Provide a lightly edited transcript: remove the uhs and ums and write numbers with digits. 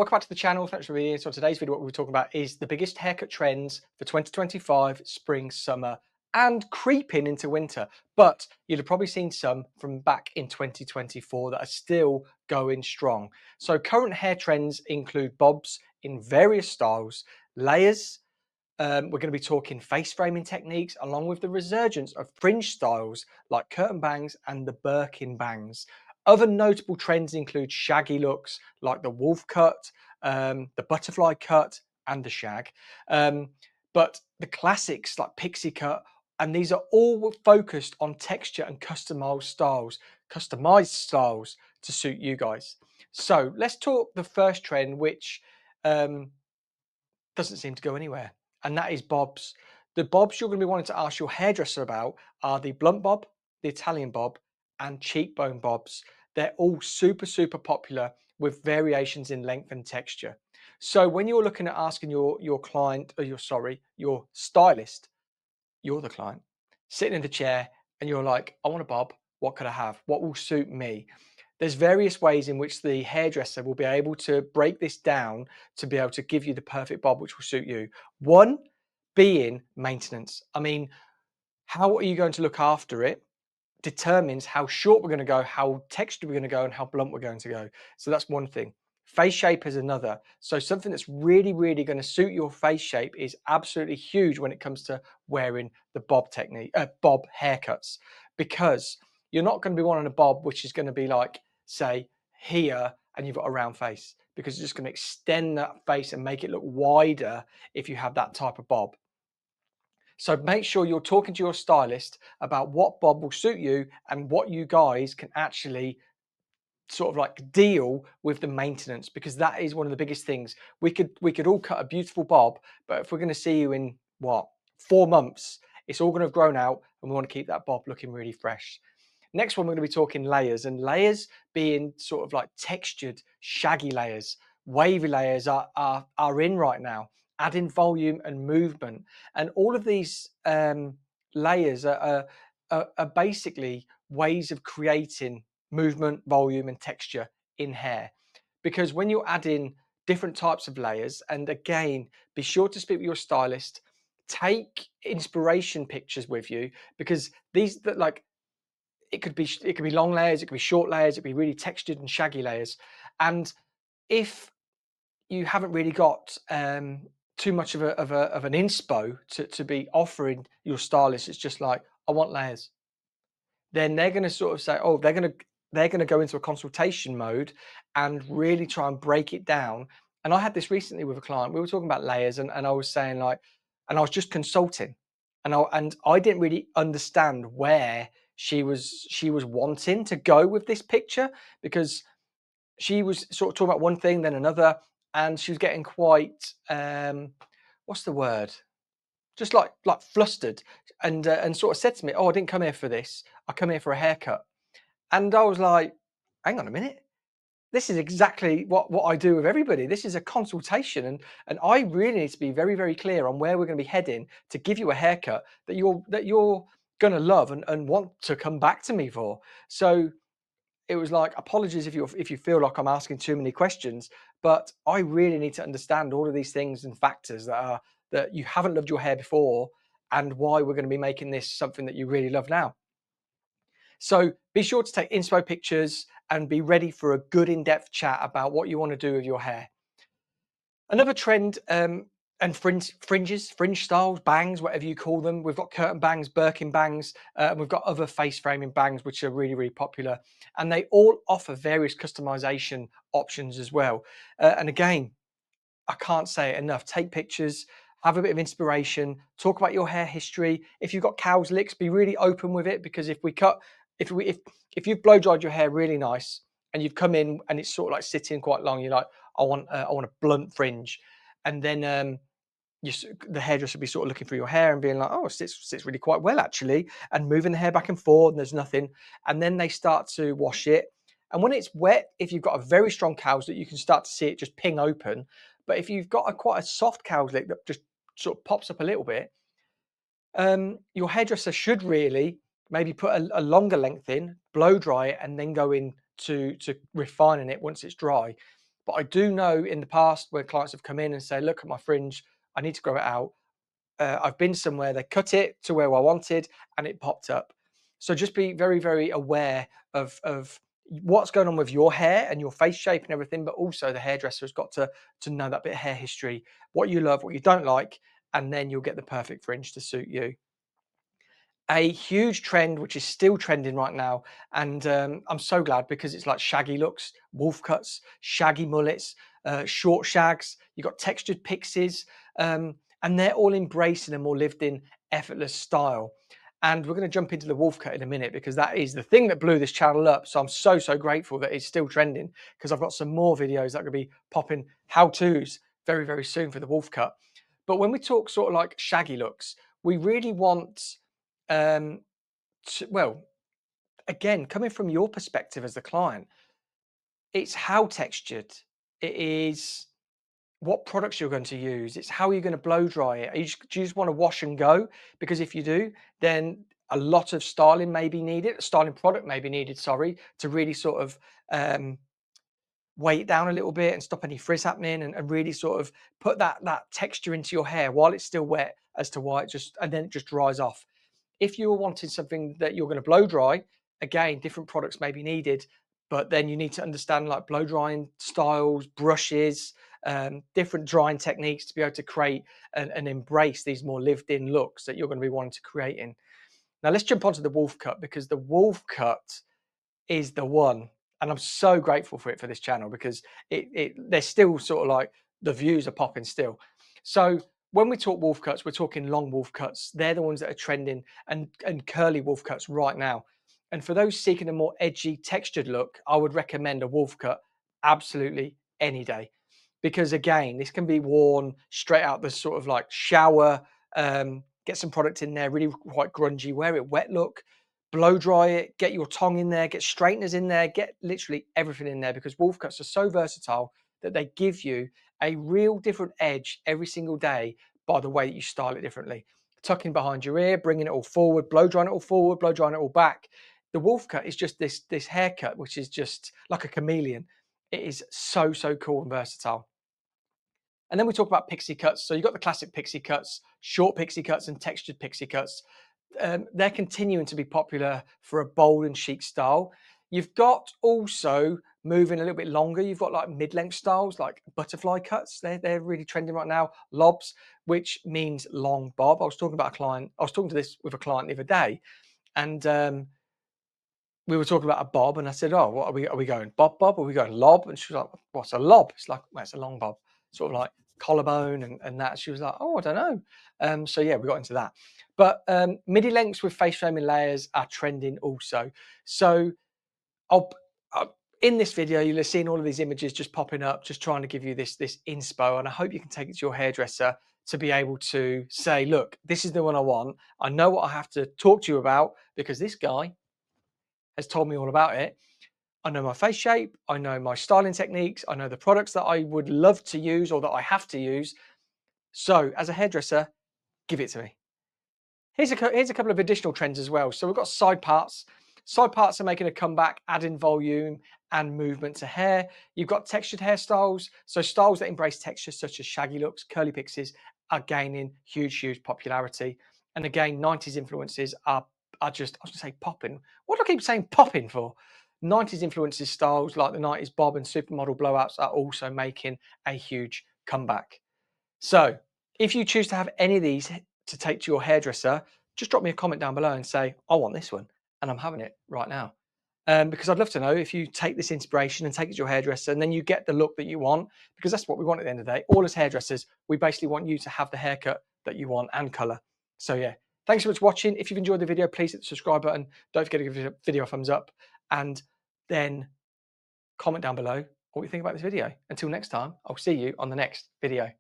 Welcome back to the channel. Thanks for being here. So today's video, what we're talking about is the biggest haircut trends for 2025, spring, summer, and creeping into winter. But you'll have probably seen some from back in 2024 that are still going strong. So current hair trends include bobs in various styles, layers. We're going to be talking face framing techniques, along with the resurgence of fringe styles like curtain bangs and the Birkin bangs. Other notable trends include shaggy looks like the wolf cut, the butterfly cut, and the shag. But the classics like Pixie cut, and these are all focused on texture and customized styles to suit you guys. So let's talk the first trend, which doesn't seem to go anywhere, and that is bobs. The bobs you're going to be wanting to ask your hairdresser about are the blunt bob, the Italian bob, and cheekbone bobs. They're all super popular with variations in length and texture. So when you're looking at asking your client, or your stylist, you're the client, sitting in the chair, and you're like, I want a bob. What could I have? What will suit me? There's various ways in which the hairdresser will be able to break this down to be able to give you the perfect bob which will suit you. One being maintenance. I mean, how are you going to look after it determines how short we're going to go, how textured we're going to go, and how blunt we're going to go. So that's one thing. Face shape is another. So something that's really going to suit your face shape is absolutely huge when it comes to wearing the bob technique, bob haircuts, because you're not going to be wanting a bob which is going to be like, say, here, and you've got a round face, because it's just going to extend that face and make it look wider if you have that type of bob. So make sure you're talking to your stylist about what bob will suit you and what you guys can actually sort of like deal with the maintenance, because that is one of the biggest things. We could all cut a beautiful bob, but if we're going to see you in what, 4 months, it's all going to have grown out, and we want to keep that bob looking really fresh. Next one, we're going to be talking layers, and layers being sort of like textured, shaggy layers. Wavy layers are in right now, adding volume and movement. And all of these layers are basically ways of creating movement, volume, and texture in hair. Because when you're adding different types of layers, and again, be sure to speak with your stylist, take inspiration pictures with you, because these that like it could be long layers, it could be short layers, it could be really textured and shaggy layers. And if you haven't really got too much of an inspo to be offering your stylist, it's just like, I want layers. Then they're going to sort of say, oh, they're going to go into a consultation mode and really try and break it down. And I had this recently with a client. We were talking about layers, and I was saying like, and I was just consulting, and I didn't really understand where she was wanting to go with this picture, because she was sort of talking about one thing, then another, and she was getting quite what's the word? Just like flustered, and sort of said to me, "Oh, I didn't come here for this. I come here for a haircut." And I was like, "Hang on a minute. This is exactly what I do with everybody. This is a consultation, and I really need to be very clear on where we're going to be heading to give you a haircut that you're going to love and want to come back to me for." So it was like, apologies if you feel like I'm asking too many questions, but I really need to understand all of these things and factors that you haven't loved your hair before, and why we're going to be making this something that you really love now. So be sure to take inspo pictures and be ready for a good in-depth chat about what you want to do with your hair. Another trend, and fringe styles, bangs, whatever you call them. We've got curtain bangs, Birkin bangs, and we've got other face framing bangs, which are really popular. And they all offer various customization options as well. And again, I can't say it enough. Take pictures, have a bit of inspiration, talk about your hair history. If you've got cow's licks, be really open with it, because if you've blow dried your hair really nice, and you've come in and it's sort of like sitting quite long, you're like, I want a blunt fringe, and then the hairdresser will be sort of looking through your hair and being like, oh, it sits really quite well actually, and moving the hair back and forth, and there's nothing, and then they start to wash it, and when it's wet, if you've got a very strong cow's lick, you can start to see it just ping open. But if you've got quite a soft cow's lick that just sort of pops up a little bit, your hairdresser should really maybe put a longer length in, blow dry it, and then go in to refining it once it's dry. But I do know in the past where clients have come in and say, look at my fringe, I need to grow it out. I've been somewhere, they cut it to where I wanted and it popped up. So just be very, very aware of what's going on with your hair and your face shape and everything, but also the hairdresser has got to know that bit of hair history, what you love, what you don't like, and then you'll get the perfect fringe to suit you. A huge trend, which is still trending right now, and I'm so glad because it's like shaggy looks, wolf cuts, shaggy mullets, short shags. You've got textured pixies, and they're all embracing a more lived-in, effortless style. And we're going to jump into the wolf cut in a minute because that is the thing that blew this channel up. So I'm so grateful that it's still trending because I've got some more videos that are going to be popping how-tos very soon for the wolf cut. But when we talk sort of like shaggy looks, we really want um, well, again, coming from your perspective as the client, it's how textured, it is what products you're going to use, it's how you're going to blow dry it. Do you just want to wash and go? Because if you do, then a lot of styling may be needed, a styling product may be needed, sorry, to really sort of um, weigh it down a little bit and stop any frizz happening and really sort of put that texture into your hair while it's still wet as to why it just, and then it just dries off. If you were wanting something that you're going to blow dry, again, different products may be needed, but then you need to understand like blow drying styles, brushes, different drying techniques to be able to create and embrace these more lived in looks that you're going to be wanting to create in. Now let's jump onto the wolf cut because the wolf cut is the one. And I'm so grateful for it for this channel because they're still sort of like the views are popping still. So when we talk wolf cuts, we're talking long wolf cuts. They're the ones that are trending and curly wolf cuts right now. And for those seeking a more edgy textured look, I would recommend a wolf cut absolutely any day. Because again, this can be worn straight out the sort of like shower, get some product in there, really quite grungy, wear it wet look, blow dry it, get your tongue in there, get straighteners in there, get literally everything in there because wolf cuts are so versatile that they give you a real different edge every single day by the way that you style it differently. Tucking behind your ear, bringing it all forward, blow drying it all forward, blow drying it all back. The wolf cut is just this haircut, which is just like a chameleon. It is so cool and versatile. And then we talk about pixie cuts. So you've got the classic pixie cuts, short pixie cuts, and textured pixie cuts. They're continuing to be popular for a bold and chic style. You've got also moving a little bit longer. You've got like mid-length styles, like butterfly cuts. They're really trending right now. Lobs, which means long bob. I was talking to this with a client the other day, and we were talking about a bob, and I said, "Oh, what are we going bob? Or are we going lob?" And she was like, "What's a lob?" It's like, "Well, it's a long bob, sort of like collarbone and that." She was like, "Oh, I don't know." So yeah, we got into that. But midi lengths with face framing layers are trending also. So I'll, in this video, you'll have seen all of these images just popping up, just trying to give you this inspo, and I hope you can take it to your hairdresser to be able to say, "Look, this is the one I want. I know what I have to talk to you about because this guy has told me all about it. I know my face shape, I know my styling techniques, I know the products that I would love to use or that I have to use. So as a hairdresser, give it to me." Here's a couple of additional trends as well. So we've got side parts. Side parts are making a comeback, adding volume and movement to hair. You've got textured hairstyles. So styles that embrace texture such as shaggy looks, curly pixies are gaining huge popularity. And again, 90s influences are just, I was gonna say popping. What do I keep saying popping for? 90s influences styles like the 90s bob and supermodel blowouts are also making a huge comeback. So if you choose to have any of these to take to your hairdresser, just drop me a comment down below and say, "I want this one," and I'm having it right now. Because I'd love to know if you take this inspiration and take it to your hairdresser and then you get the look that you want, because that's what we want at the end of the day. All as hairdressers, we basically want you to have the haircut that you want and color. So yeah, thanks so much for watching. If you've enjoyed the video, please hit the subscribe button. Don't forget to give the video a thumbs up and then comment down below what you think about this video. Until next time, I'll see you on the next video.